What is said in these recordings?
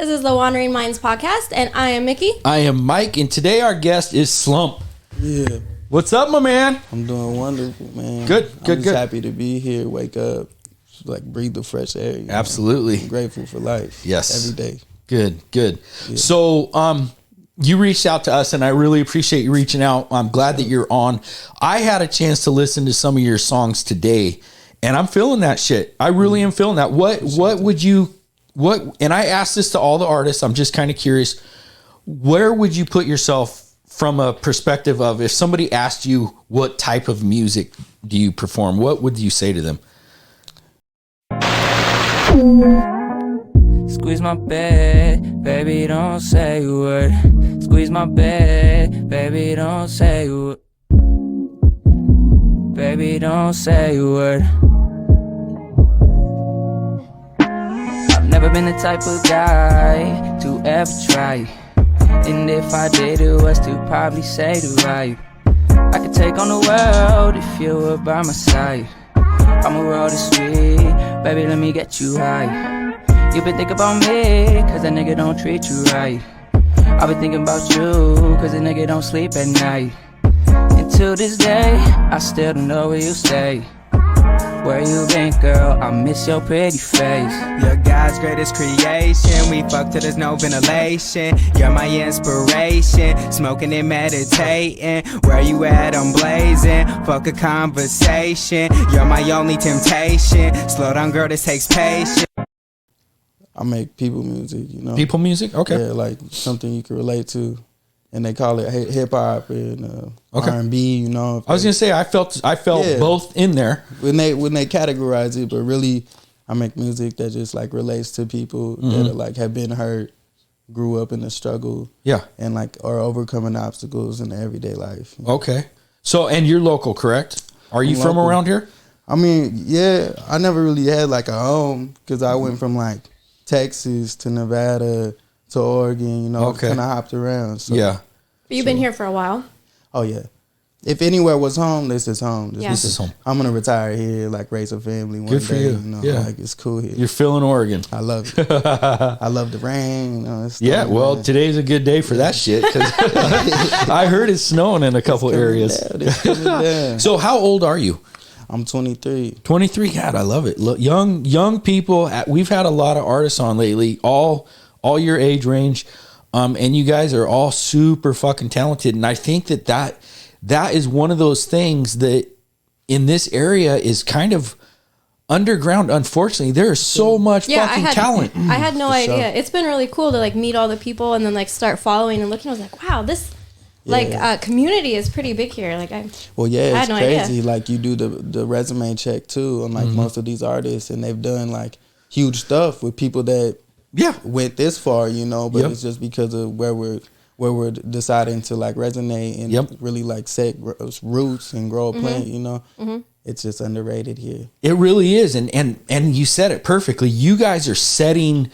This is the Wandering Minds podcast, and I am Mikki. I am Mike, and today our guest is Slump. Yeah. What's up, my man? I'm doing wonderful, man. Good. I'm just happy to be here, wake up, like breathe the fresh air. Absolutely. I'm grateful for life. Yes. Every day. Good. Yeah. So, you reached out to us, and I really appreciate you reaching out. I'm glad that you're on. I had a chance to listen to some of your songs today, and I'm feeling that shit. I really am feeling that. What would you, and I asked this to all the artists. I'm just kind of curious, where would you put yourself from a perspective of if somebody asked you what type of music do you perform, what would you say to them? Squeeze my bed, baby, don't say a word. Squeeze my bed, baby, don't say a word. Baby, don't say a word. I've never been the type of guy to ever try. And if I did, it was to probably say the right. I could take on the world if you were by my side. I'ma roll the sweet, baby, let me get you high. You been thinking about me, cause that nigga don't treat you right. I been thinking about you, cause that nigga don't sleep at night. And to this day, I still don't know where you stay. Where you been, girl? I miss your pretty face. You're God's greatest creation. We fuck till there's no ventilation. You're my inspiration. Smoking and meditating. Where you at? I'm blazing. Fuck a conversation. You're my only temptation. Slow down, girl, this takes patience. I make people music, People music? Okay. Yeah, like something you can relate to. And they call it hip hop and R&B, I was gonna say I felt both in there when they categorize it, but really I make music that just like relates to people that are, like have been hurt, grew up in the struggle, and like are overcoming obstacles in their everyday life. Okay, so and you're local, correct? Are you from around here? I mean, yeah, I never really had like a home because I went from like Texas to Nevada to Oregon, kind of hopped around. So. Yeah. But you've been here for a while. Oh, yeah. If anywhere was home, this is home. This is home. I'm going to retire here, like raise a family one Good for day. you. Like it's cool here. You're feeling Oregon. I love it. I love the rain. Well, today's a good day for that shit. Cause I heard it's snowing in a couple areas. So how old are you? I'm 23. 23? God, I love it. Look, young people. We've had a lot of artists on lately, all your age range. And you guys are all super fucking talented. And I think that is one of those things that in this area is kind of underground. Unfortunately, there is so much fucking talent. I had no idea. Sure. It's been really cool to like meet all the people and then like start following and looking. I was like, wow, this community is pretty big here. Like it's crazy. Idea. Like you do the resume check too on like most of these artists, and they've done like huge stuff with people that went this far, but it's just because of where we're deciding to like resonate and really like set roots and grow a plant, It's just underrated here. It really is. And you said it perfectly. You guys are setting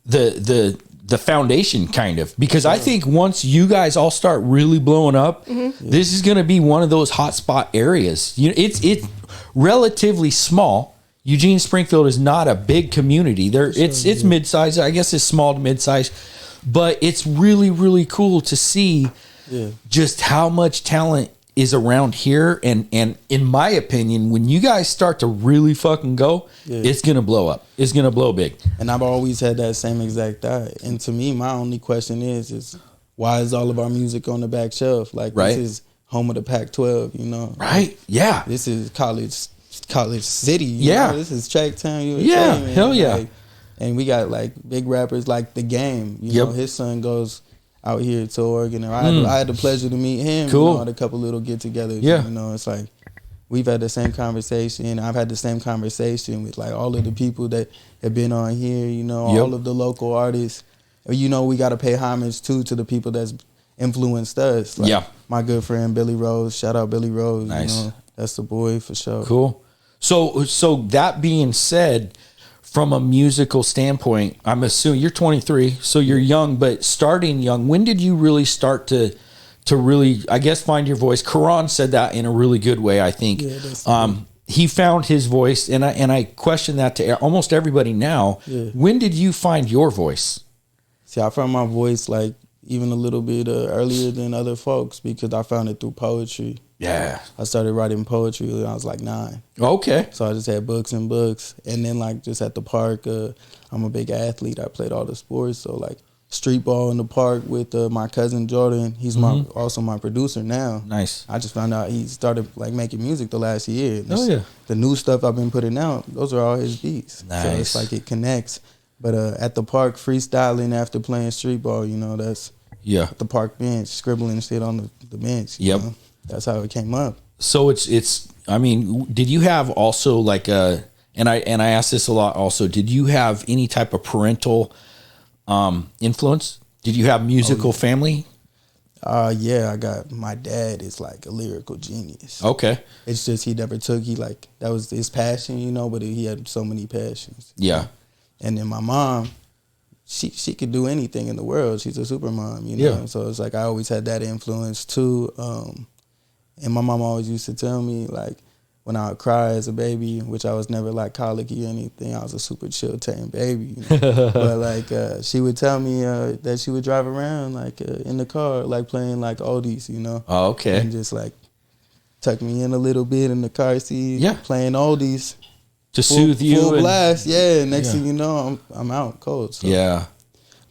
the foundation kind of, because I think once you guys all start really blowing up, this is going to be one of those hotspot areas. It's relatively small. Eugene Springfield is not a big community. It's mid-sized. I guess it's small to mid-sized, but it's really, really cool to see just how much talent is around here. And in my opinion, when you guys start to really fucking go, it's going to blow up. It's going to blow big. And I've always had that same exact thought. And to me, my only question is why is all of our music on the back shelf? Like this is home of the Pac-12, Right. Yeah. This is college city. This is Track Town, USA. Yeah, man. hell yeah. Like, and we got like big rappers like The Game. You know, his son goes out here to Oregon. And I had the pleasure to meet him. Cool. At a couple little get-togethers. Yeah. It's like we've had the same conversation. I've had the same conversation with like all of the people that have been on here. All of the local artists. We got to pay homage too to the people that's influenced us. Like my good friend Billy Rose. Shout out Billy Rose. Nice. That's the boy for sure. Cool. So that being said, from a musical standpoint, I'm assuming you're 23, so you're young, but starting young. When did you really start to really, I guess, find your voice? Karan said that in a really good way, I think. He found his voice, and I question that to almost everybody now. When did you find your voice? See, I found my voice like even a little bit earlier than other folks because I found it through poetry. Yeah. I started writing poetry when I was like 9. Okay. So I just had books and books. And then like just at the park, I'm a big athlete. I played all the sports. So like street ball in the park with my cousin Jordan. He's also my producer now. Nice. I just found out he started like making music the last year. Oh yeah. The new stuff I've been putting out, those are all his beats. Nice. So it's like it connects. But at the park, freestyling after playing street ball, you know, that's at the park bench, scribbling shit on the bench. You know? That's how it came up. So it's. I mean, did you have also like a? And I ask this a lot. Also, did you have any type of parental influence? Did you have musical family? Yeah, I got my dad is like a lyrical genius. Okay. It's just he never took that was his passion, you know, but he had so many passions. Yeah. And then my mom, she could do anything in the world. She's a super mom, you know. So it's like I always had that influence too. And my mom always used to tell me like when I would cry as a baby, which I was never like colicky or anything, I was a super chill, tame baby. You know? But like she would tell me that she would drive around like in the car, like playing like oldies, you know. Oh, okay. And just like tuck me in a little bit in the car seat, playing oldies. To soothe you. Full blast, yeah. Next thing you know, I'm out cold. So. Yeah.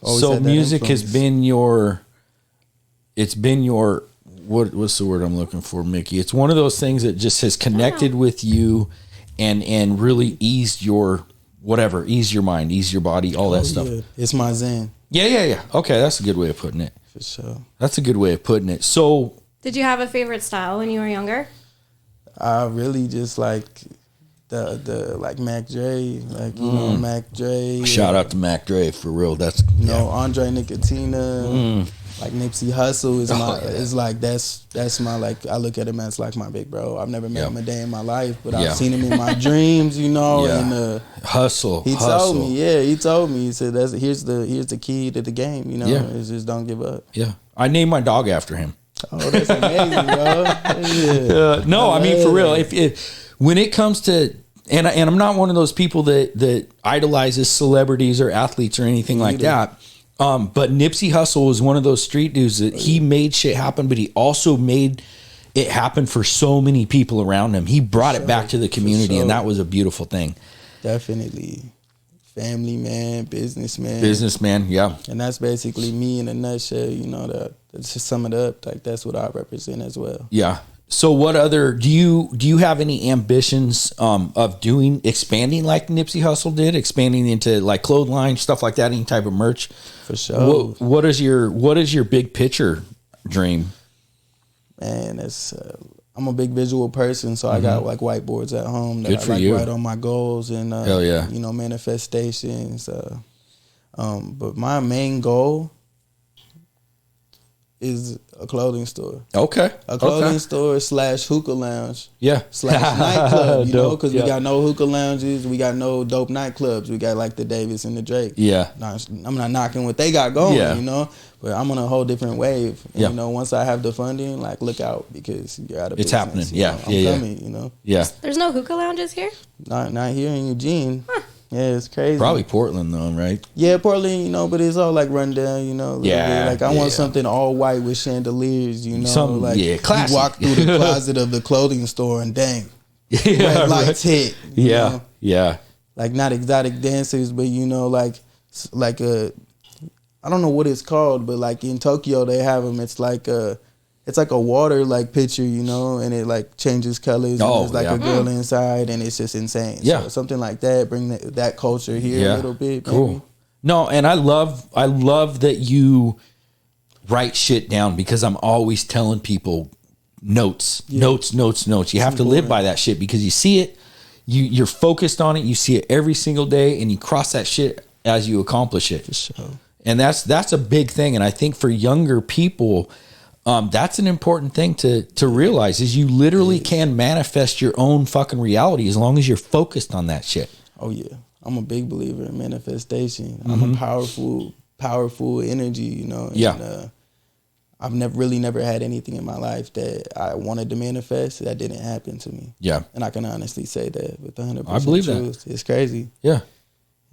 So music has been it's been your, what's the word I'm looking for, Mikki? It's one of those things that just has connected with you and really eased your mind, ease your body, all that stuff. Yeah. It's my zen. Yeah. Okay, that's a good way of putting it. For sure. That's a good way of putting it. So, did you have a favorite style when you were younger? I really just like the like Mac Dre, like you know Mac Dre. Shout out to Mac Dre for real. That's Andre Nicotina, like Nipsey Hussle is like that's my like I look at him as like my big bro. I've never met him a day in my life, but I've seen him in my dreams, you know. And Hustle. He told me. He said here's the key to the game, you know. It's just don't give up. Yeah, I named my dog after him. Oh, that's amazing, bro. No, I mean for real. If when it comes to and I'm not one of those people that idolizes celebrities or athletes or anything like that. But Nipsey Hussle was one of those street dudes that he made shit happen, but he also made it happen for so many people around him. He brought it back to the community, and that was a beautiful thing. Definitely. Family man, businessman. Businessman, yeah. And that's basically me in a nutshell, you know, to sum it up, like that's what I represent as well. Yeah. So what other do you have any ambitions of expanding like Nipsey Hussle did, expanding into like clothesline, stuff like that, any type of merch? For sure. What is your big picture dream? Man, it's I'm a big visual person, so I got like whiteboards at home that I like write on my goals and you know, manifestations. But my main goal is a clothing store. Okay. A clothing store / hookah lounge. Yeah. / nightclub, you know, because we got no hookah lounges. We got no dope nightclubs. We got like the Davis and the Drake. Yeah. I'm not knocking what they got going, you know, but I'm on a whole different wave. And, you know, once I have the funding, like look out because you're out of business. It's happening. You know? I'm coming, you know. Yeah. There's no hookah lounges here? Not here in Eugene. Huh. Yeah, it's crazy. Probably Portland though, right? Yeah, Portland, you know, but it's all like run down, you know. Yeah. Like I want something all white with chandeliers, you know. Like classy. You walk through the closet of the clothing store and dang, red lights hit. You know? Yeah. Like not exotic dancers, but you know, like a, I don't know what it's called, but like in Tokyo they have them. It's like a water like picture, you know, and it like changes colors. And there's like a girl inside, and it's just insane. Yeah, so something like that. Bring that culture here a little bit. Cool. Maybe. No, and I love that you write shit down because I'm always telling people notes. You have to live by that shit because you see it, you're focused on it. You see it every single day, and you cross that shit as you accomplish it. For sure. And that's a big thing. And I think for younger people, that's an important thing to realize is you literally can manifest your own fucking reality as long as you're focused on that shit. Oh yeah. I'm a big believer in manifestation. I'm a powerful energy, you know. And, I've never had anything in my life that I wanted to manifest that didn't happen to me. Yeah. And I can honestly say that with 100% I believe truth. It's crazy. Yeah.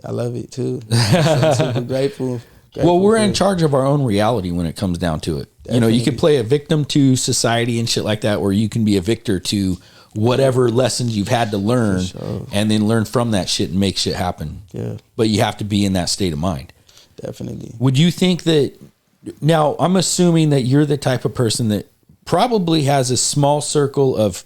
I love it too. I'm super grateful. Well, we're in charge of our own reality when it comes down to it. Definitely. You know, you can play a victim to society and shit like that, or you can be a victor to whatever lessons you've had to learn and then learn from that shit and make shit happen. Yeah. But you have to be in that state of mind. Definitely. Would you think that, now I'm assuming that you're the type of person that probably has a small circle of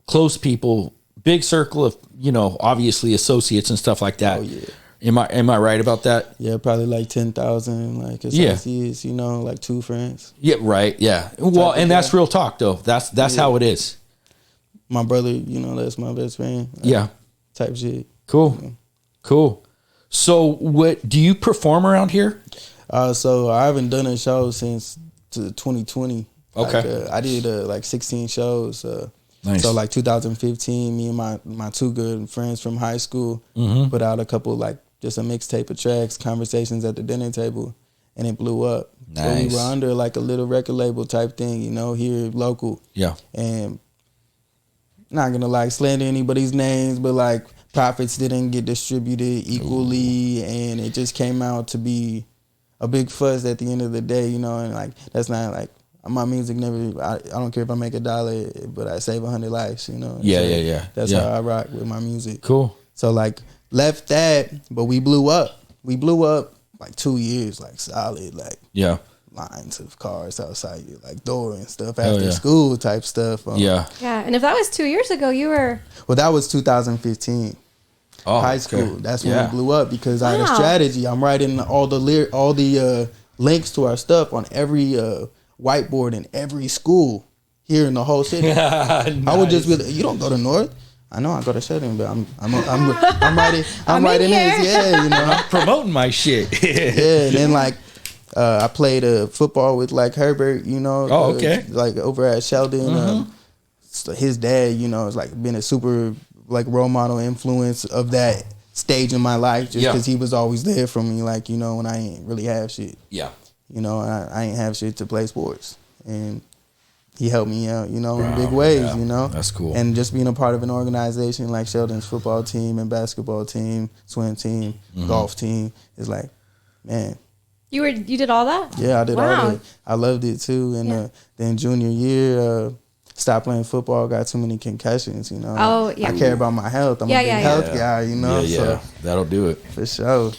close people, big circle of, you know, obviously associates and stuff like that. Oh, yeah. Am I right about that? Yeah, probably like 10,000 like associates, you know, like 2 friends. Yeah, right. Yeah. Well, and that's real talk though. That's how it is. My brother, you know, that's my best friend. Yeah. Type shit. Cool. Yeah. Cool. So what do you perform around here? So I haven't done a show since 2020. Okay. Like, I did like 16 shows. Nice. So like 2015, me and my 2 good friends from high school put out a couple, like, just a mixtape of tracks, Conversations at the Dinner Table, and it blew up. Nice. So we were under like a little record label type thing, you know, here local. Yeah. And not gonna like slander anybody's names, but like profits didn't get distributed equally. Ooh. And it just came out to be a big fuss at the end of the day, you know, and like that's not like my music never. I don't care if I make $1, but I save 100 lives, you know. Yeah, so yeah. That's how I rock with my music. Cool. So like left that, but we blew up. We blew up like 2 years, like solid, like lines of cars outside your like door and stuff after school type stuff. Yeah. And if that was 2 years ago, you were. Well, that was 2015. High school. That's when we blew up because I had a strategy. I'm writing all the links to our stuff on every whiteboard in every school here in the whole city. Nice. I would just be like, you don't go to North. I know I go to Southern, but I'm writing this. Yeah, you know, I'm promoting my shit. Yeah, and then like I played football with like Herbert, you know. Oh, okay. Like over at Sheldon. So his dad, you know, has like been a super like role model influence of that stage in my life, just because he was always there for me, like, you know, when I ain't really have shit. Yeah. You know, I ain't have shit to play sports, and he helped me out, you know, in big ways, you know. That's cool. And just being a part of an organization like Sheldon's football team and basketball team, swim team, golf team is like, man. You did all that? Yeah, I did all that. I loved it too. And then junior year, stopped playing football, got too many concussions, you know. Oh, yeah. I care about my health. I'm a big health guy, you know. Yeah. So, that'll do it. For sure.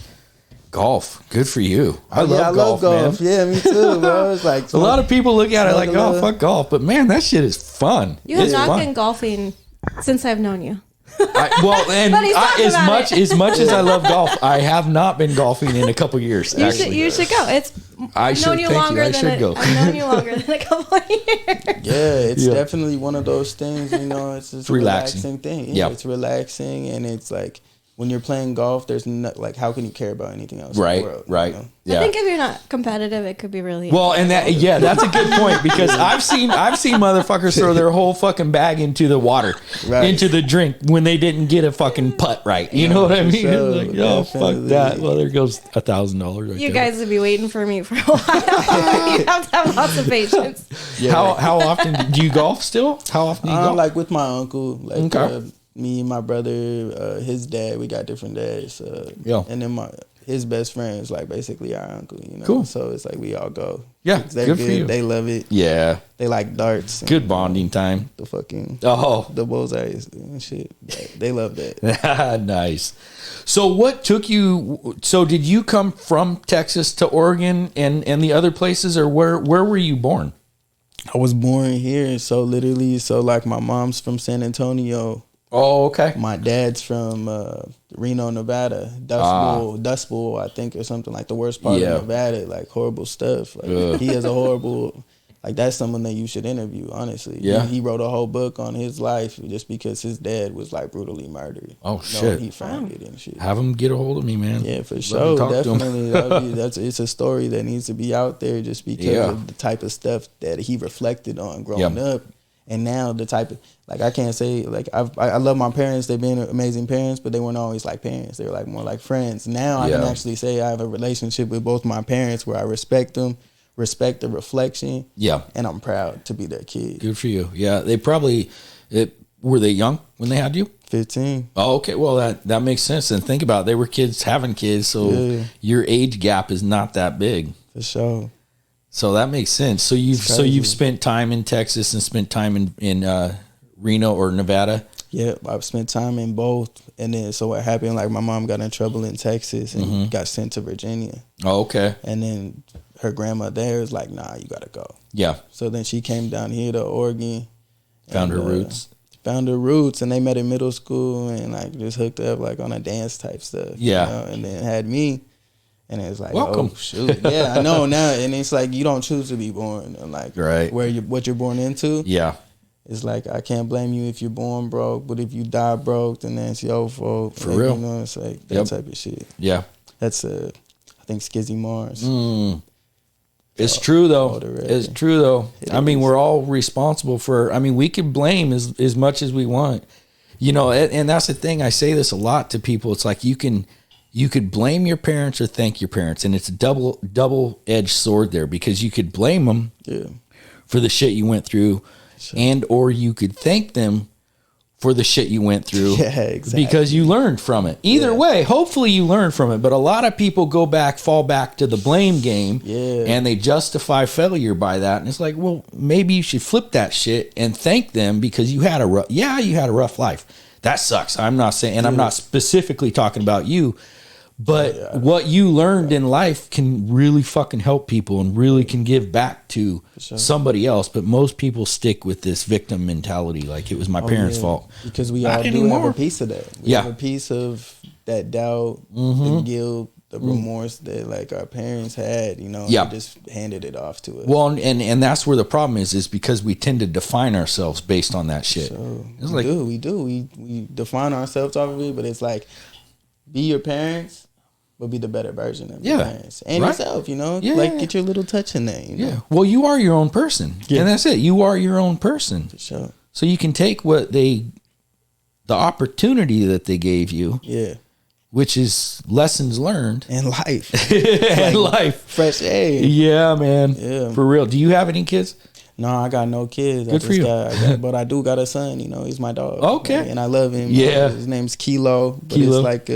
Golf, good for you. I love golf, man. Yeah, me too, bro. It's like a lot of people look at it like, oh, fuck golf, but man, that shit is fun. You have not been golfing since I've known you. As much as I love golf, I have not been golfing in a couple years. You should go. I've known you longer than a couple of years. Yeah, it's definitely one of those things. You know, it's just a relaxing thing. Yeah, it's relaxing, and it's like, when you're playing golf, there's like, how can you care about anything else in the world? Right. You know? Yeah. I think if you're not competitive, it could be really well. And that's a good point, because I've seen motherfuckers throw their whole fucking bag into the water, into the drink, when they didn't get a fucking putt right. You know what I mean? So, like, oh, fuck that. Well, there goes $1,000. You guys would be waiting for me for a while. You have to have lots of patience. Yeah. How often do you golf still? How often do you golf? Like with my uncle. Like, me and my brother, his dad, we got different dads. And then his best friend is like basically our uncle, you know. Cool. So it's like we all go. Yeah, good for you. They love it. Yeah. They like darts. Good bonding time. The bullseyes and shit. They love that. Nice. So what took you? So did you come from Texas to Oregon and the other places, or where were you born? I was born here. So like my mom's from San Antonio. Oh, okay. My dad's from Reno, Nevada. Dust Bowl, I think, or something, like the worst part of Nevada, like horrible stuff. Like, he has a horrible, like, that's someone that you should interview, honestly. Yeah. He wrote a whole book on his life just because his dad was like brutally murdered. Oh, shit. He found it and shit. Have him get a hold of me, man. Yeah, for sure. Definitely. It's a story that needs to be out there just because of the type of stuff that he reflected on growing up. And now the type of, like, I can't say, like, I love my parents. They've been amazing parents, but they weren't always like parents. They were like more like friends. Now I can actually say I have a relationship with both my parents where I respect them, respect the reflection. Yeah. And I'm proud to be their kid. Good for you. Yeah. They probably, were they young when they had you? 15. Oh, okay. Well, that makes sense. And think about it. They were kids having kids, so your age gap is not that big. For sure. So that makes sense. So you've spent time in Texas and spent time in Reno or Nevada. Yeah, I've spent time in both. And then so what happened? Like my mom got in trouble in Texas and got sent to Virginia. Oh, okay. And then her grandma there was like, "Nah, you gotta go." Yeah. So then she came down here to Oregon. Found her roots. Found her roots, and they met in middle school and like just hooked up like on a dance type stuff. Yeah. You know? And then had me. And it's like, welcome. Oh, shoot. Yeah, I know now. And it's like, you don't choose to be born. And like, right. What you're born into. Yeah. It's like, I can't blame you if you're born broke, but if you die broke, then that's your fault. For like, real. You know, it's like that type of shit. Yeah. That's, I think, Skizzy Mars. It's true, though. It's true, though. I mean, we're all responsible for, we can blame as much as we want. You know, and that's the thing. I say this a lot to people. It's like, you could blame your parents or thank your parents, and it's a double-edged sword there, because you could blame them for the shit you went through, and or you could thank them for the shit you went through because you learned from it. Either way, hopefully you learned from it, but a lot of people fall back to the blame game, and they justify failure by that, and it's like, well, maybe you should flip that shit and thank them because you had a rough life. That sucks. I'm not saying, and I'm not specifically talking about you, but what you learned in life can really fucking help people and really can give back to somebody else. But most people stick with this victim mentality, like it was my parents' fault. Because we all do have a piece of that. We have a piece of that doubt, the guilt, the remorse that like our parents had, you know, they just handed it off to us. Well, and that's where the problem is because we tend to define ourselves based on that shit. So we do. We define ourselves off of it, but it's like, be your parents, but be the better version of your parents. And yourself, you know? Yeah. Like, get your little touch in there, you know? Yeah. Well, you are your own person. Yeah. And that's it. You are your own person. For sure. So you can take the opportunity that they gave you. Yeah. Which is lessons learned. And life. And life. Fresh air. Yeah, man. Yeah. For real. Do you have any kids? No, I got no kids. Good for you. But I do got a son, you know. He's my dog. Okay. And I love him. Yeah. His name's Kilo. But it's like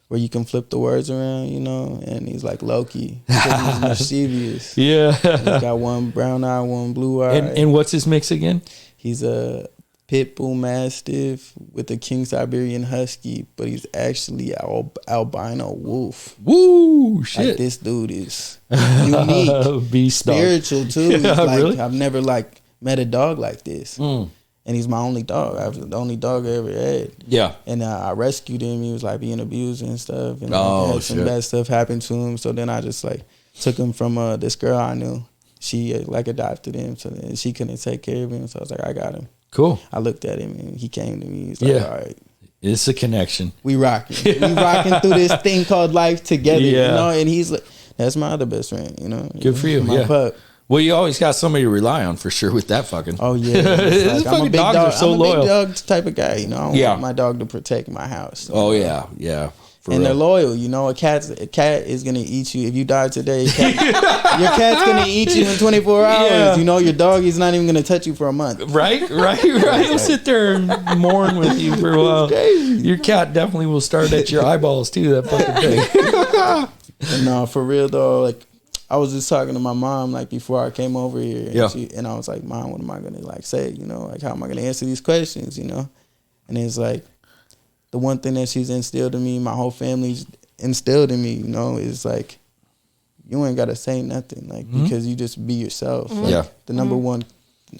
where you can flip the words around, you know. And he's like Loki. Because he's mischievous. Yeah. He's got one brown eye, one blue eye. And what's his mix again? He's a pit bull mastiff with a King Siberian husky, but he's actually albino wolf. Woo, shit! Like, this dude is unique, beast spiritual dog. Too. He's like, really? I've never like met a dog like this, and he's my only dog. I was the only dog I ever had. Yeah, and I rescued him. He was like being abused and stuff, and had some bad stuff happen to him. So then I just like took him from this girl I knew. She like adopted him, so then she couldn't take care of him. So I was like, I got him. Cool. I looked at him and he came to me. He's like, all right. It's a connection. We rocking. We rocking through this thing called life together, you know? And he's like, that's my other best friend, you know? Good for you, my pup. Well, you always got somebody to rely on for sure with that fucking. Oh, yeah. Like, I'm a big dog. I'm a big dog type of guy, you know? I want my dog to protect my house. So, oh, yeah. Yeah. And they're loyal, you know. A cat is gonna eat you if you die today. Your cat's gonna eat you in 24 hours. Yeah. You know, your dog is not even gonna touch you for a month. Right. He'll sit there and mourn with you for a while. Your cat definitely will start at your eyeballs too. That fucking thing. No, for real though. Like, I was just talking to my mom like before I came over here, and I was like, "Mom, what am I gonna like say? You know, like how am I gonna answer these questions? You know?" And it's like, the one thing that she's instilled in me, my whole family's instilled in me, you know, is like, you ain't got to say nothing, like, because you just be yourself. Like, the number one,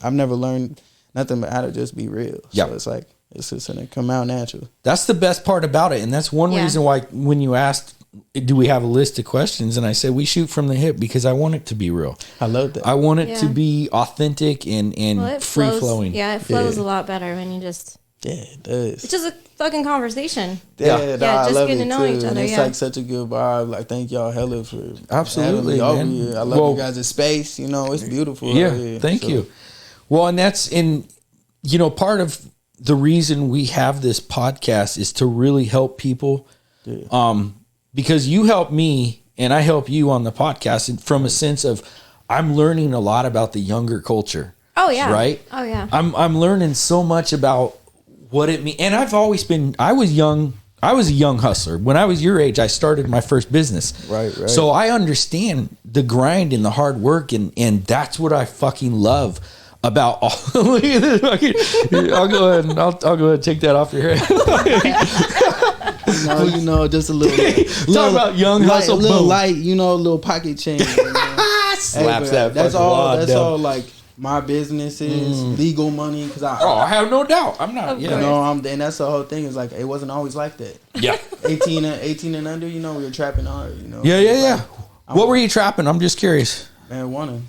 I've never learned nothing but how to just be real. So it's like, it's just going to come out natural. That's the best part about it. And that's one reason why when you asked, do we have a list of questions? And I said, we shoot from the hip because I want it to be real. I love that. I want it to be authentic and free flowing. Yeah, it flows a lot better when you just... Yeah, it does. It's just a fucking conversation. Yeah, just getting to know each other. And it's like such a good vibe. Like, thank y'all hella for having me over here. I love you guys' space. You know, it's beautiful. Yeah, thank you. Well, and that's part of the reason we have this podcast is to really help people. Yeah. Because you help me and I help you on the podcast from a sense of I'm learning a lot about the younger culture. Oh yeah. Right? Oh yeah. I'm learning so much about what it means. And I was a young hustler. When I was your age, I started my first business. Right. So I understand the grind and the hard work, and that's what I fucking love about all. Look at this. I'll go ahead and take that off your head. You know, just a little. Talk about young hustle, little light, a little pocket change. Slaps that. That's all. That's all. Like my business is legal money because I have no doubt. I'm not. And that's the whole thing. Is like it wasn't always like that. Yeah. 18 and under, we were trapping hard. Yeah. What were you trapping? I'm just curious. Marijuana.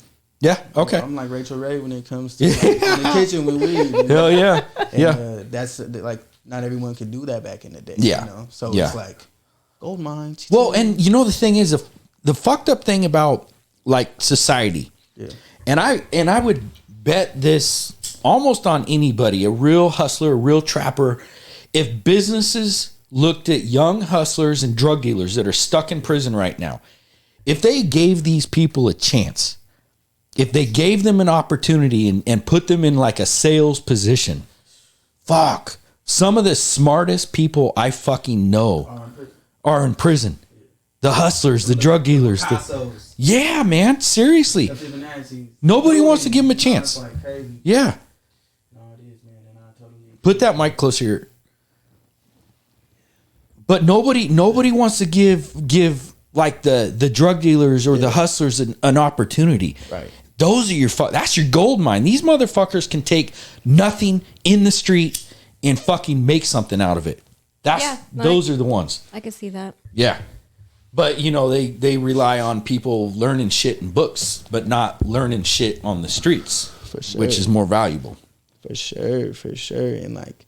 Yeah. Okay. I'm like Rachel Ray when it comes to like, in the kitchen with weed. Hell yeah. And, that's like not everyone could do that back in the day. Yeah. So it's like gold mines. Well, and the thing is, the fucked up thing about like society. Yeah. And I would bet this almost on anybody, a real hustler, a real trapper, if businesses looked at young hustlers and drug dealers that are stuck in prison right now, if they gave these people a chance, if they gave them an opportunity and put them in like a sales position, fuck, some of the smartest people I fucking know are in prison. The hustlers, the drug dealers. Yeah, man, seriously. Nobody wants to give them a chance. Yeah. Put that mic closer here. But nobody wants to give like the drug dealers or the hustlers an opportunity. Right. Those are that's your gold mine. These motherfuckers can take nothing in the street and fucking make something out of it. Those are the ones. I could see that. Yeah. But they rely on people learning shit in books, but not learning shit on the streets, for sure, which is more valuable. For sure. And like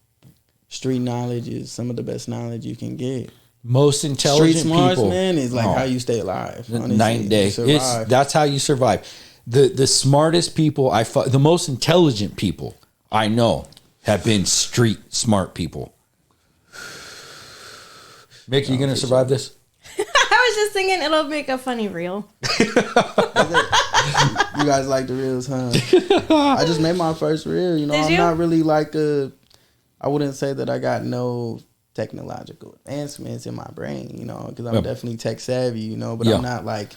street knowledge is some of the best knowledge you can get. Most intelligent street smarts, people, man, is like how you stay alive. Honestly. Night and day. That's how you survive. The smartest people the most intelligent people I know have been street smart people. Mikki, you gonna survive this? I was just thinking it'll make a funny reel. You guys like the reels, huh? I just made my first reel. I'm not really like I wouldn't say that I got no technological advancements in my brain, because I'm definitely tech savvy, but I'm not like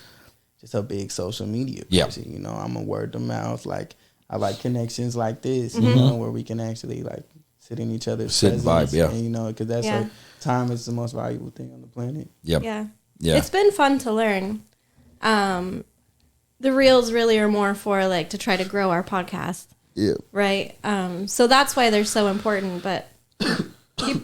just a big social media person. I'm a word of mouth. Like I like connections like this, where we can actually like sit in each other's presence, vibe, and, because that's like time is the most valuable thing on the planet. Yep. Yeah. Yeah. It's been fun to learn. The reels really are more for like to try to grow our podcast. Yeah. Right. So that's why they're so important. But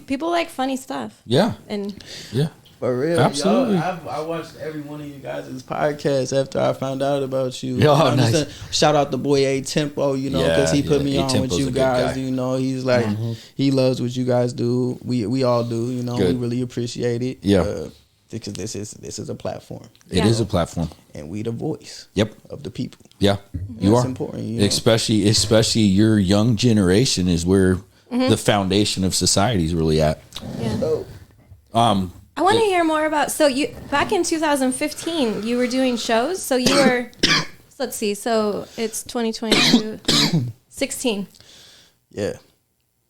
people like funny stuff. Yeah. And yeah. For real. Absolutely. I watched every one of you guys' podcasts after I found out about you. Nice. Shout out the boy A Tempo, because he put me on with you guys. He's like he loves what you guys do. We all do. We really appreciate it. Yeah. Because this is a platform. It is a platform, and we the voice. Yep. Of the people. Yeah, you That's are important. Especially your young generation is where the foundation of society is really at. Yeah. So, I want to hear more about. So you back in 2015, you were doing shows. So you were. Let's see. So it's 2022. 16. Yeah.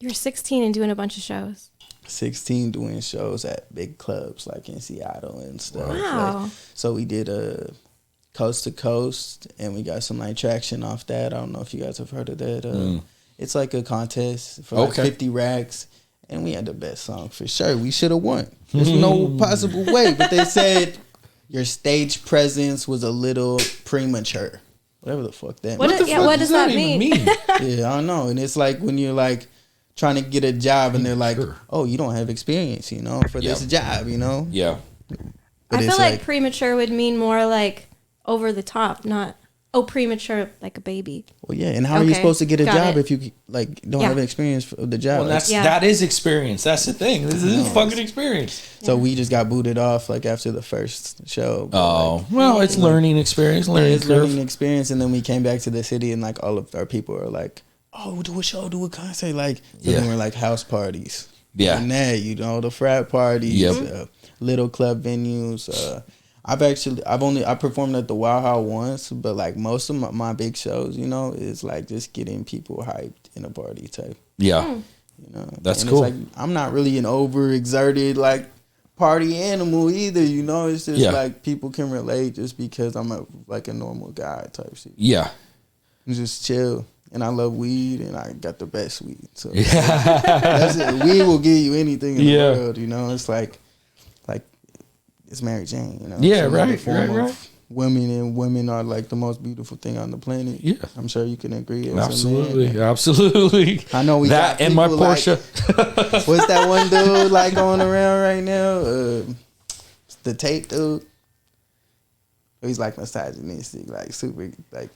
You were 16 and doing a bunch of shows. 16 doing shows at big clubs like in Seattle and stuff. Wow. So we did a coast to coast and we got some like traction off that. I don't know if you guys have heard of that. It's like a contest for like 50 racks and we had the best song for sure. We should have won. There's no possible way. But they said your stage presence was a little premature. Whatever the fuck that means. What does that mean? Yeah, I don't know. And it's like when you're like trying to get a job and they're like, oh, you don't have experience, for this job, Yeah. But I feel like premature would mean more like over the top, not premature like a baby. Well, yeah, and how are you supposed to get a job if you like don't have an experience for the job? Well, that is experience. That's the thing. This is fucking experience. So we just got booted off like after the first show. It's learning experience, learning experience, and then we came back to the city and like all of our people are like, oh, do a show, do a concert, like then we're like house parties, and that the frat parties, little club venues. I performed at the Wild House once, but like most of my big shows, is like just getting people hyped in a party type. Yeah. You know, That's and cool. It's like I'm not really an overexerted like party animal either. You know, it's just like people can relate just because I'm a normal guy type shit. Yeah, I'm just chill. And I love weed, and I got the best weed. So that's it. Weed will give you anything in the world, you know. It's like it's Mary Jane, you know. Yeah, it's right. Women, and women are like the most beautiful thing on the planet. Yeah, I'm sure you can agree. Absolutely. I know we that got and my like, Porsche. What's that one dude like going around right now? The Tate dude. He's like misogynistic, like super like.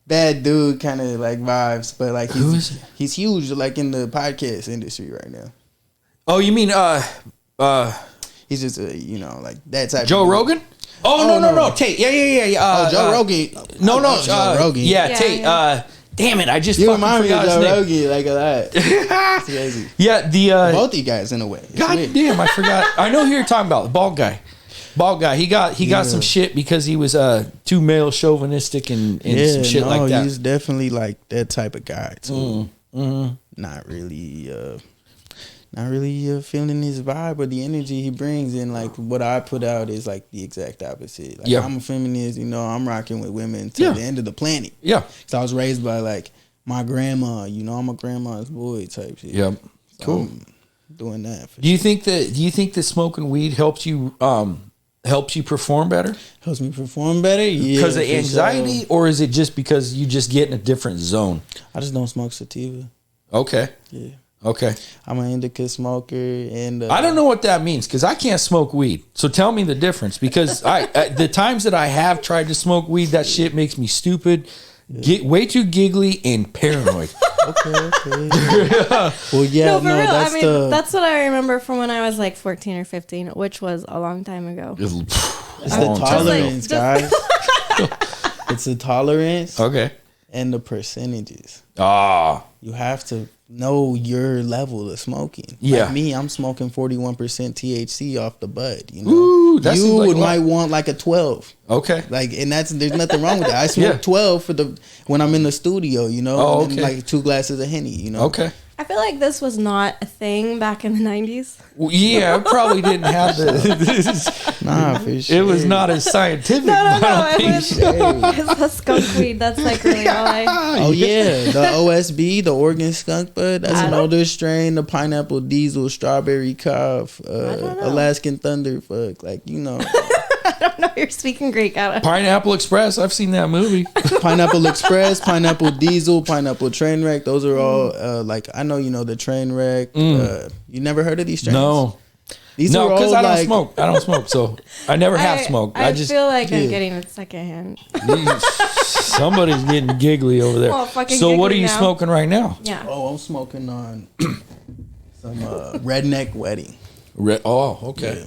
Bad dude kind of like vibes, but like he's huge like in the podcast industry right now. Oh, you mean he's just you know like that type Joe of Rogan? Oh no Tate. Yeah. Joe Rogan. No, Joe Rogan. Yeah, Tate. Damn it, I just you fucking remind me of forgot Joe his name. Rogan like a lot. It's crazy. Yeah, both you guys in a way. It's God weird. damn, I forgot. I know who you're talking about, the bald guy. He got some shit because he was too male chauvinistic and some shit like that. He's definitely like that type of guy too. Not really feeling his vibe or the energy he brings, and like what I put out is like the exact opposite. Like I'm a feminist, you know, I'm rocking with women to the end of the planet. Yeah. So I was raised by like my grandma, you know, I'm a grandma's boy type shit. Yeah. So Cool. I'm doing that. Do you think that smoking weed helps you perform better? Helps me perform better? Yeah. Because of anxiety, or is it just because you just get in a different zone? I just don't smoke sativa. Okay. Yeah. Okay. I'm an indica smoker, and I don't know what that means because I can't smoke weed. So tell me the difference, because the times that I have tried to smoke weed, that shit makes me stupid, get way too giggly and paranoid. Okay. Well, yeah, no, for real. that's that's what I remember from when I was like 14 or 15, which was a long time ago. It's the tolerance, guys. It's the tolerance. Okay. And the percentages. You have to know your level of smoking. Yeah. Like me, I'm smoking 41% THC off the bud. You know, ooh, that you might want like a 12. Okay. Like, and there's nothing wrong with that. I smoke 12 when I'm in the studio. You know, oh, okay. And like 2 glasses of Henny. You know. Okay. I feel like this was not a thing back in the 90s. Well, yeah, it probably didn't have the. Nah, for sure. It was not as scientific. No. It's the skunk weed. That's like really all I. Oh yeah, the OSB, the Oregon skunk bud. That's an older strain. The pineapple diesel, strawberry cough, Alaskan thunder fuck. Like, you know. I don't know. You're speaking Greek. Pineapple Express. I've seen that movie. Pineapple Express, Pineapple Diesel, Pineapple Trainwreck. Those are all like, I know you know the Trainwreck. You never heard of these strains? No. No, because I don't smoke. I don't smoke, so I never have smoked. I just feel like I'm getting it secondhand. Somebody's getting giggly over there. Well, so what are you smoking right now? Yeah. Oh, I'm smoking on some Redneck Wedding. Okay. Yeah.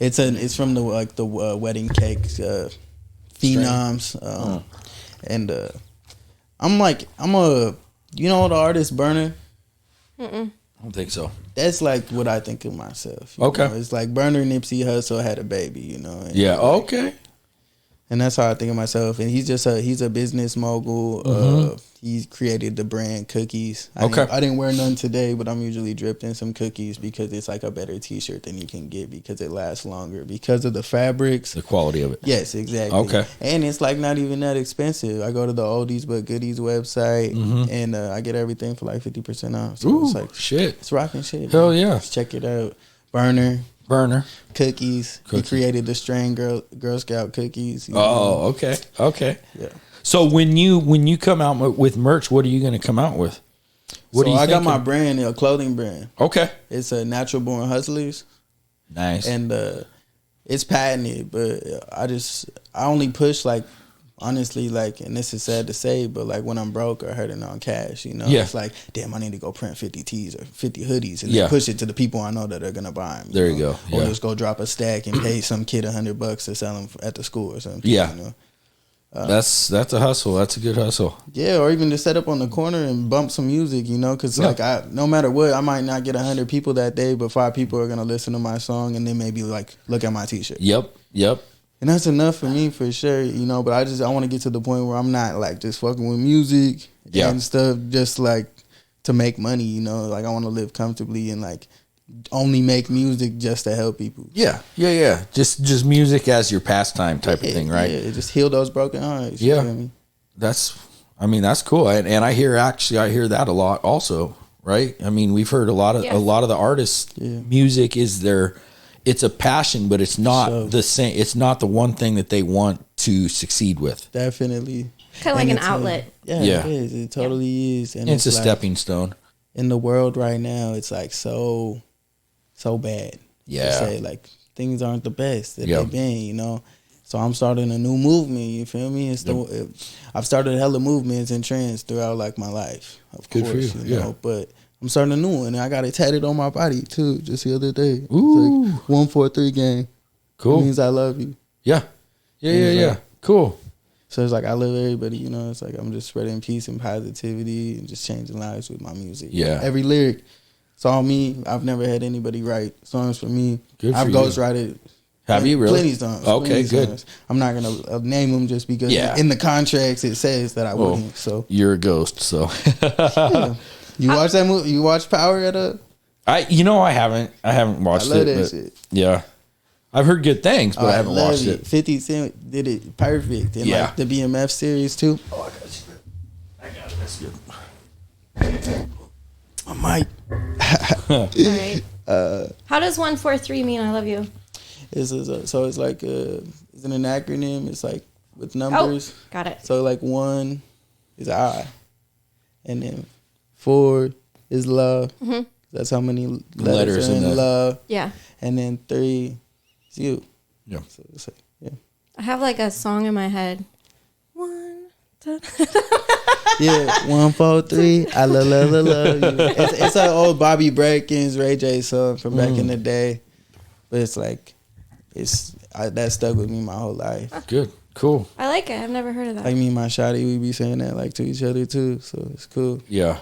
It's from the wedding cakes phenoms, and I'm a you know the artist Burner. I don't think so. That's like what I think of myself. Okay. Know? It's like Burner, Nipsey Hussle had a baby, you know. And yeah. Okay. And that's how I think of myself. And he's a business mogul. He created the brand Cookies. I didn't wear none today, but I'm usually dripped in some cookies because it's like a better t-shirt than you can get because it lasts longer because of the fabrics. The quality of it. Yes, exactly. Okay. And it's like not even that expensive. I go to the Oldies But Goodies website and I get everything for like 50% off. So it's like shit. It's rocking shit. Hell yeah. Let's check it out. Burner. Cookies. He created the strain Girl Scout cookies. Okay. Yeah. So when you come out with merch, what are you going to come out with? What do you got my brand, a clothing brand. Okay. It's a Natural Born Hustlers. Nice. And it's patented, but I only push like, honestly, like, and this is sad to say, but like when I'm broke or hurting on cash, you know, it's like, damn, I need to go print 50 tees or 50 hoodies and then push it to the people I know that are gonna buy them. There you go. Or just go drop a stack and pay some kid $100 to sell them at the school or something. Yeah. You know? That's a hustle. That's a good hustle. Yeah, or even to set up on the corner and bump some music, you know, because like no matter what, I might not get 100 people that day, but 5 people are gonna listen to my song and then maybe like look at my t-shirt. Yep. And that's enough for me for sure, you know. But I want to get to the point where I'm not like just fucking with music and stuff, just like to make money, you know, like I want to live comfortably and like only make music just to help people. Yeah. Just music as your pastime type of thing, right? Yeah, just heal those broken hearts. Yeah. You know what I mean? that's cool. And I hear that a lot also, right? I mean, we've heard a lot of the artists, music is it's a passion, but it's not the same. It's not the one thing that they want to succeed with. Definitely. Kind of like an outlet. It is. It totally is. And it's a like, stepping stone. In the world right now, it's like so bad. Yeah. To say like things aren't the best that they've been, you know. So I'm starting a new movement. You feel me? I've started hella movements and trends throughout like my life, of Good course, for you. you know. But I'm starting a new one, and I got it tatted on my body too, just the other day. Ooh. It's like 143 gang. Cool. It means I love you. Yeah. Cool. So it's like I love everybody, you know. It's like I'm just spreading peace and positivity and just changing lives with my music. Yeah. Every lyric, it's all me. I've never had anybody write songs for me. Good for I've you. ghostwritten. Have you really? Plenty of songs. Okay, good. Songs. I'm not gonna name them just because in the contracts it says that I wouldn't. So you're a ghost. So you watch that movie? You watch Power at a? I haven't watched I love it. that But shit. yeah, I've heard good things, but I haven't watched it. 50 Cent did it perfect, and like the BMF series too. Oh, I got it. That's good. I might. All right. How does 143 mean I love you? So it's like it's an acronym. It's like with numbers. Oh, got it. So like 1 is I, and then 4 is love. Mm-hmm. That's how many letters are in love. Yeah. And then 3 is you. Yeah. So it's like, I have like a song in my head. 1, 2. Yeah, 1, 4, 3. I love you. It's an old Bobby Brackens, Ray J song from back in the day, but it's like that stuck with me my whole life. Good, cool. I like it. I've never heard of that. Like me and my shawty, we be saying that like to each other too, so it's cool. Yeah.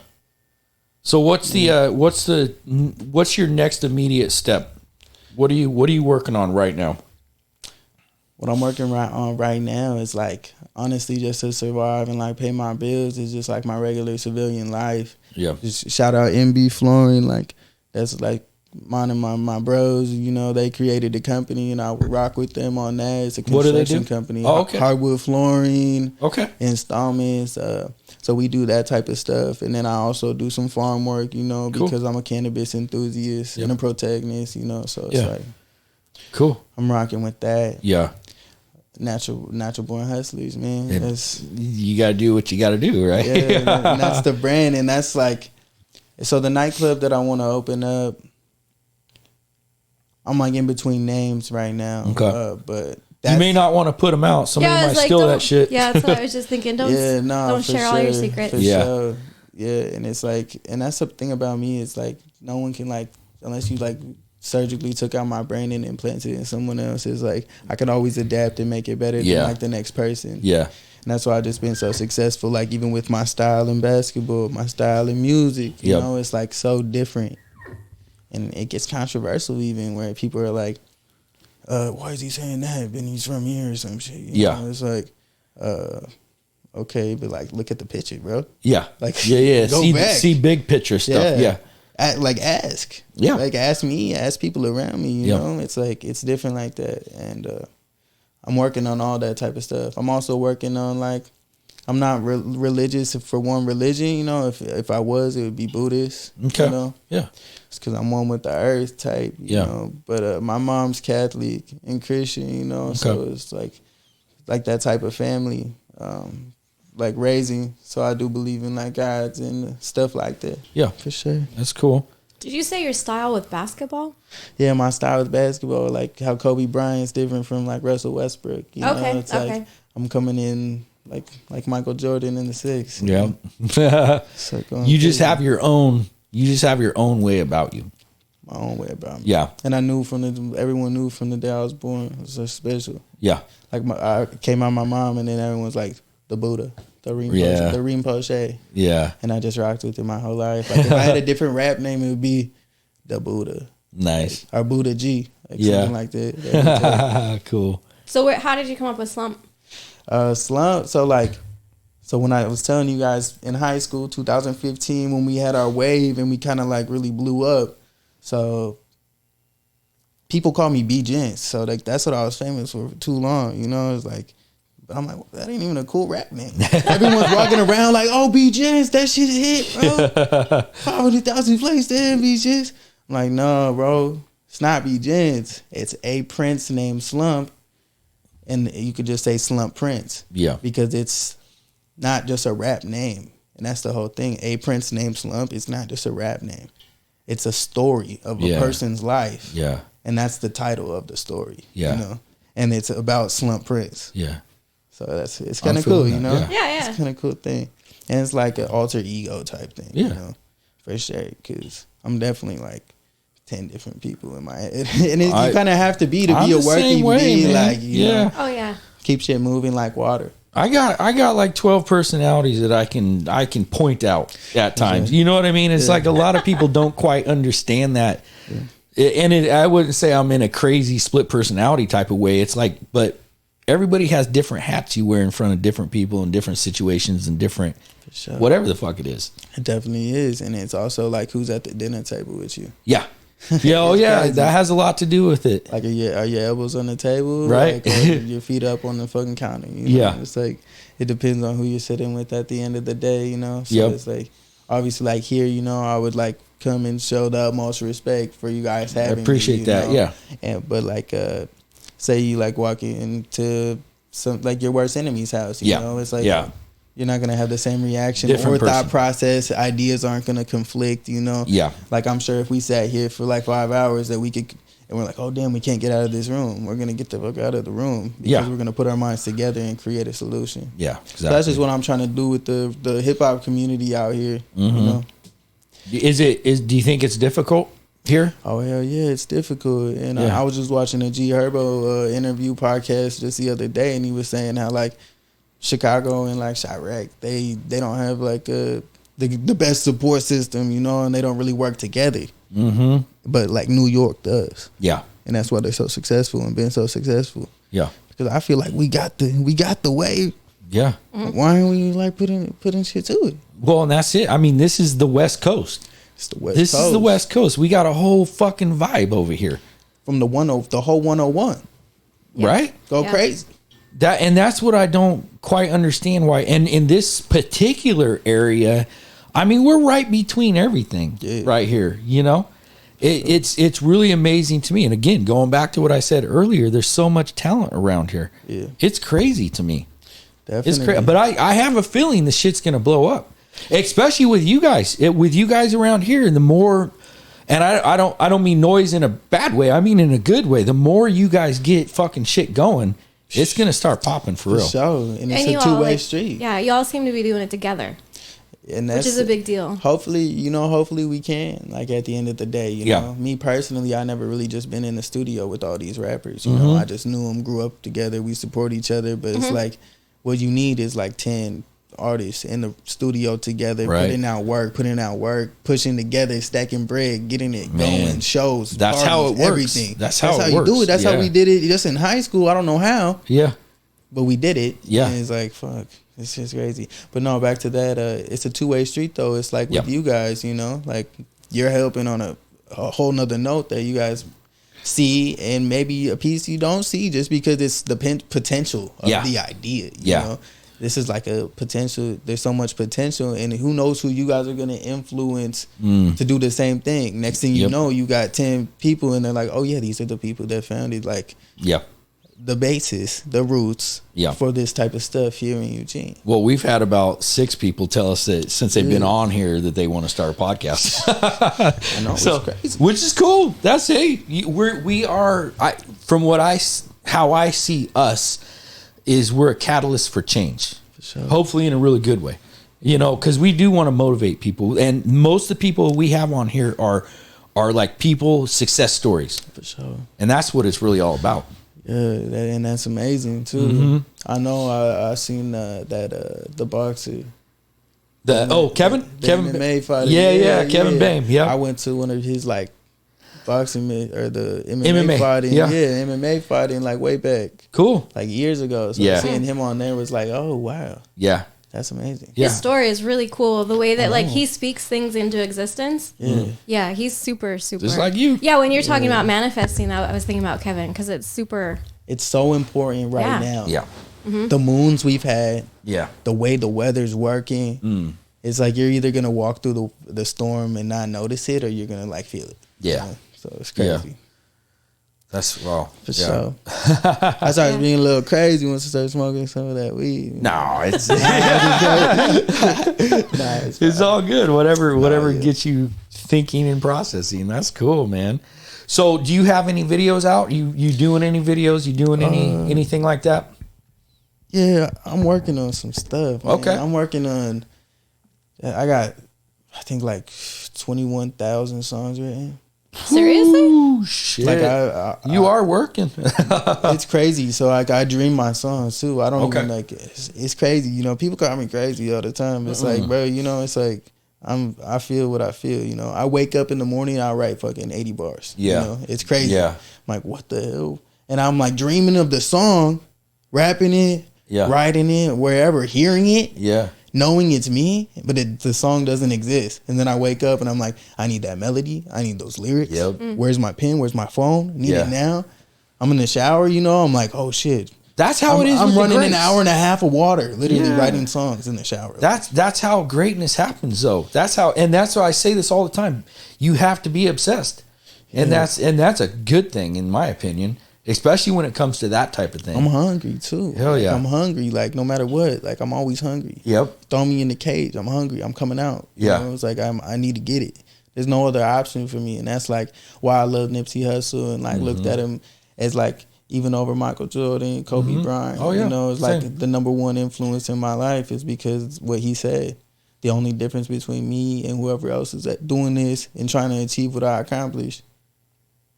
So what's your next immediate step? What are you working on right now? What I'm working on right now is like honestly just to survive and like pay my bills. It's just like my regular civilian life. Yeah. Just shout out MB Flooring, like that's like mine and my bros. You know, they created the company and I would rock with them on that. It's a construction company. Oh, okay. Hardwood flooring. Okay. Installments. So we do that type of stuff, and then I also do some farm work. You know, because I'm a cannabis enthusiast and a protagonist. You know, so it's like cool. I'm rocking with that. Yeah. Natural born hustlers, man. You gotta do what you gotta do, right? Yeah, and that's the brand, and that's like, so the nightclub that I want to open up, I'm like in between names right now. Okay, but you may not want to put them out. Somebody might steal that shit. Yeah, that's what I was just thinking. Don't share all your secrets. Sure. Yeah, and it's like, and that's the thing about me. It's like no one can like, unless you like surgically took out my brain and implanted it in someone else. It's like I can always adapt and make it better than like the next person. Yeah. And that's why I've just been so successful. Like even with my style in basketball, my style in music, you know, it's like so different. And it gets controversial even where people are like, why is he saying that? And he's from here or some shit. You know? It's like, okay, but like look at the picture, bro. Yeah. Like see big picture stuff. Yeah. Ask. Yeah. Like ask me, ask people around me, you know? It's like it's different like that. And I'm working on all that type of stuff. I'm also working on like I'm not religious for one religion, you know. If I was, it would be Buddhist. Okay. You know? Yeah. It's because I'm one with the earth type, you know. But my mom's Catholic and Christian, you know. Okay. So it's like that type of family, like raising. So I do believe in like gods and stuff like that. Yeah, for sure. That's cool. Did you say your style with basketball? Yeah, my style with basketball, like how Kobe Bryant's different from like Russell Westbrook. You know? It's like I'm coming in like Michael Jordan in the 6. Yeah. You just have your own. You just have your own way about you. My own way about me. Yeah. And I knew everyone knew from the day I was born. It was so special. Yeah. Like I came out my mom, and then everyone's like the Buddha, the Rinpoche. Yeah. And I just rocked with it my whole life. Like if I had a different rap name, it would be the Buddha. Nice. Like, or Buddha G. Like something like that. Cool. So how did you come up with Slump? Slump. So like So when I was telling you guys in high school, 2015, when we had our wave and we kind of like really blew up, so people call me B Gents. So like that's what I was famous for too long. You know, it's like, but I'm like, well, that ain't even a cool rap name. Everyone's walking around like, oh, B Gents, that shit hit, bro. 500,000 plays there, B Gents. I'm like, no, bro, it's not B Gents. It's a Prince named Slump, and you could just say Slump Prince. Yeah, because it's not just a rap name, and that's the whole thing. A Prince Named Slump is not just a rap name. It's a story of a person's life. Yeah. And that's the title of the story. Yeah. You know? And it's about Slump Prince. Yeah. So it's kind of cool, you know? Yeah. It's kind of cool thing. And it's like an alter ego type thing, you know? For sure. Because I'm definitely like 10 different people in my head. And you kind of have to be a working bee. Like, you know? Oh, yeah. Keep shit moving like water. I got like 12 personalities that I can point out at times. You know what I mean? It's like a lot of people don't quite understand that. And I wouldn't say I'm in a crazy split personality type of way. It's like, but everybody has different hats you wear in front of different people in different situations and different, whatever the fuck it is. It definitely is. And it's also like who's at the dinner table with you. Yeah. Yeah, oh yeah, that has a lot to do with it. Like, are your elbows on the table? Right. Like, or your feet up on the fucking counter? You know? Yeah. It's like, it depends on who you're sitting with at the end of the day, you know? So it's like, obviously, like here, you know, I would like come and show the utmost respect for you guys having me. I appreciate that, know? yeah. But like, say you like walking into some, like your worst enemy's house, you know? It's like, you're not going to have the same reaction Different or thought process. Ideas aren't going to conflict, you know? Yeah. Like, I'm sure if we sat here for like 5 hours that we could, and we're like, oh, damn, we can't get out of this room. We're going to get the fuck out of the room because we're going to put our minds together and create a solution. Yeah, exactly. So that's just what I'm trying to do with the hip-hop community out here, you know? Do you think it's difficult here? Oh, hell yeah, it's difficult. And I was just watching a G Herbo interview podcast just the other day, and he was saying how, like, Chicago and like Chirac, they don't have like the best support system, you know, and they don't really work together. Mm-hmm. But like New York does. Yeah. And that's why they're so successful and been so successful. Yeah. Because I feel like we got the way. Yeah. Why aren't we like putting shit to it? Well, and that's it. I mean, this is the West Coast. It's the West This Coast. is the West Coast. We got a whole fucking vibe over here. From the whole 101. Right? Go crazy. That's what I don't quite understand why. And in this particular area, I mean, we're right between everything right here, you know? It's really amazing to me. And again, going back to what I said earlier, there's so much talent around here. Yeah. It's crazy to me. Definitely. It's crazy. But I have a feeling the shit's going to blow up, especially with you guys. With you guys around here, and the more, and I don't mean noise in a bad way. I mean in a good way. The more you guys get fucking shit going, it's gonna start popping for real. Sure. And it's a two-way street. Yeah, y'all seem to be doing it together. And that's, which is a big deal. Hopefully we can. Like at the end of the day, you know. Me personally, I never really just been in the studio with all these rappers. You know, I just knew them, grew up together, we support each other. But it's like what you need is like 10 artists in the studio together, putting out work, pushing together, stacking bread, getting it going, shows. That's parties, how it works. Everything. That's how you do it. That's how we did it just in high school. I don't know how. Yeah. But we did it. Yeah. And it's like, fuck. It's just crazy. But no, back to that. It's a two-way street, though. It's like with you guys, you know, like you're helping on a whole nother note that you guys see, and maybe a piece you don't see just because it's the potential of the idea. You know? This is like a potential. There's so much potential, and who knows who you guys are going to influence to do the same thing. Next thing you know, you got 10 people, and they're like, oh, yeah, these are the people that founded, like, the basis, the roots for this type of stuff here in Eugene. Well, we've had about 6 people tell us that since they've been on here that they want to start a podcast. I know, it's crazy. Which is cool. That's we are from how I see us is we're a catalyst for change. For sure. Hopefully in a really good way. You know, because we do want to motivate people, and most of the people we have on here are like people success stories. For sure. And that's what it's really all about. Yeah, and that's amazing too. I know I seen the boxer. Kevin MMA fighter. Yeah, Kevin Bame. Yeah, I went to one of his like boxing or the MMA fighting. Yeah, MMA fighting like way back. Cool. Like years ago. So seeing him on there was like, oh wow. Yeah. That's amazing. His story is really cool. The way that like he speaks things into existence. Yeah, he's super. Just like you. Yeah, when you're talking about manifesting, I was thinking about Kevin because it's super. It's so important right now. Yeah. Mm-hmm. The moons we've had. Yeah. The way the weather's working. It's like you're either gonna walk through the storm and not notice it, or you're gonna like feel it. Yeah. You know? So it's crazy. Yeah. That's wow. For sure. I started being a little crazy once I started smoking some of that weed. No, it's all good. Whatever gets you thinking and processing. That's cool, man. So, do you have any videos out? You doing any videos? You doing anything like that? Yeah, I'm working on some stuff. Man. Okay. I'm working on. I got, I think like 21,000 songs written. Seriously? Ooh, shit. Like you are working. It's crazy. So like I dream my songs too. I don't Okay. even like it's crazy. You know, people call me crazy all the time. It's like, bro, you know, it's like I feel what I feel. You know, I wake up in the morning, I write fucking 80 bars. Yeah. You know, it's crazy. Yeah. I'm like, what the hell? And I'm like dreaming of the song, rapping it, writing it, wherever, hearing it. Yeah. Knowing it's me, but the song doesn't exist. And then I wake up and I'm like, I need that melody. I need those lyrics. Yep. Where's my pen? Where's my phone? Need it now. I'm in the shower, you know. I'm like, oh shit. That's how it is. I'm with running the an greats. hour and a half of water, literally writing songs in the shower. That's how greatness happens, though. That's why I say this all the time. You have to be obsessed, and that's a good thing in my opinion. Especially when it comes to that type of thing. I'm hungry too. Hell yeah. I'm hungry. Like no matter what, like I'm always hungry. Yep. Throw me in the cage. I'm hungry. I'm coming out. You know? It's like I need to get it. There's no other option for me. And that's like why I love Nipsey Hussle and like looked at him as like even over Michael Jordan, Kobe Bryant. Oh yeah. You know, it's like the number one influence in my life is because what he said. The only difference between me and whoever else is doing this and trying to achieve what I accomplished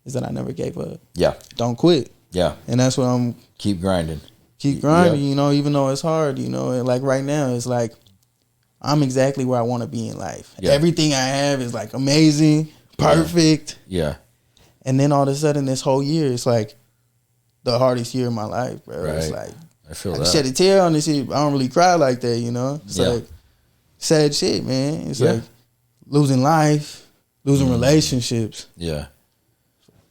is that I never gave up. Yeah. Don't quit. Yeah. And that's what I'm keep grinding, you know, even though it's hard, you know, and like right now it's like I'm exactly where I want to be in life. Everything I have is like amazing, perfect. Yeah. And then all of a sudden this whole year it's like the hardest year of my life, bro. Right. It's like I feel I that. shed a tear on this shit. I don't really cry like that, you know. It's like sad shit, man. It's like losing life, losing relationships. Yeah.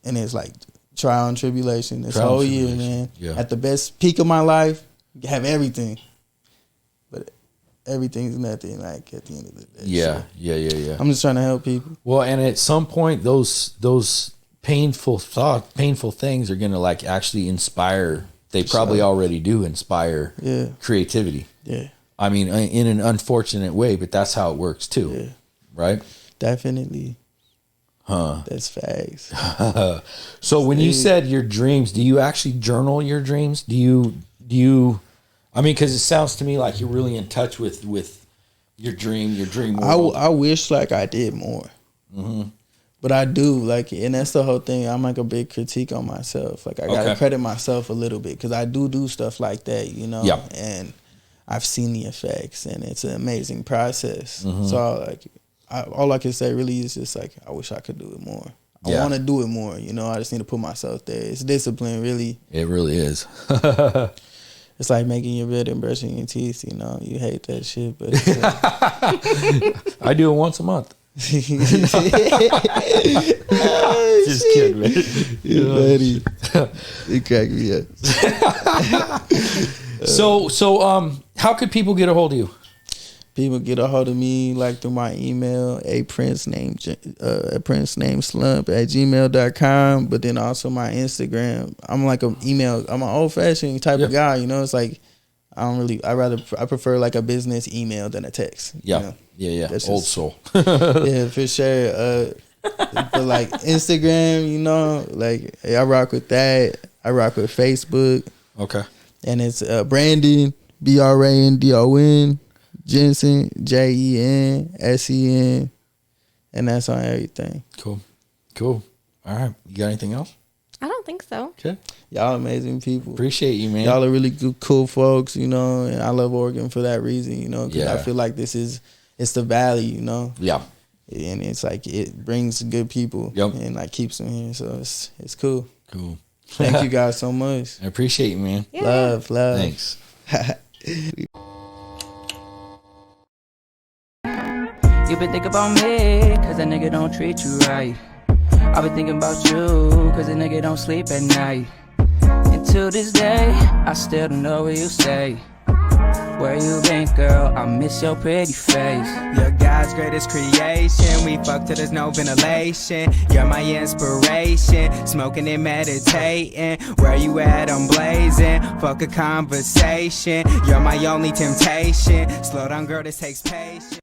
And it's like trial and tribulation this whole year, man. Yeah. At the best peak of my life, have everything. But everything's nothing like at the end of the day. Yeah. So Yeah. I'm just trying to help people. Well, and at some point those painful things are going to like actually inspire. They probably already do inspire creativity. Yeah. I mean, in an unfortunate way, but that's how it works too. Yeah. Right? Definitely. Huh. That's facts. So when you said your dreams, do you actually journal your dreams? Do you I mean, because it sounds to me like you're really in touch with your dream world. I wish like I did more. But I do, like, and that's the whole thing. I'm like a big critique on myself. Like I gotta credit myself a little bit because I do stuff like that, you know. Yeah. And I've seen the effects, and it's an amazing process. So like, all I can say really is just like I wish I could do it more. I want to do it more, you know. I just need to put myself there. It's discipline, really. It really is. It's like making your bed and brushing your teeth. You know, you hate that shit, but it's I do it once a month. Just kidding, man. Buddy, it cracked me up. So, how could people get a hold of you? People get a hold of me like through my email, Prince Named Slump @gmail.com, but then also my Instagram. I'm like I'm an old fashioned type of guy, you know. It's like I prefer like a business email than a text. Yeah, you know? yeah. That's Old just, soul. Yeah, for sure. But like Instagram, you know, like I rock with that. I rock with Facebook. Okay. And it's Brandon, BRANDON, Jensen, JENSEN, and that's on everything. Cool. All right. You got anything else? I don't think so. Okay. Y'all amazing people. Appreciate you, man. Y'all are really good, cool folks, you know, and I love Oregon for that reason, you know, because I feel like it's the valley, you know. Yeah. And it's like it brings good people and like keeps them here, so it's cool. Cool. Thank you guys so much. I appreciate you, man. Yeah. Love. Thanks. been thinking about me, cause that nigga don't treat you right. I've been thinking about you, cause that nigga don't sleep at night. And to this day, I still don't know where you stay. Where you been, girl? I miss your pretty face. You're God's greatest creation. We fuck till there's no ventilation. You're my inspiration. Smoking and meditating. Where you at? I'm blazing. Fuck a conversation. You're my only temptation. Slow down, girl, this takes patience.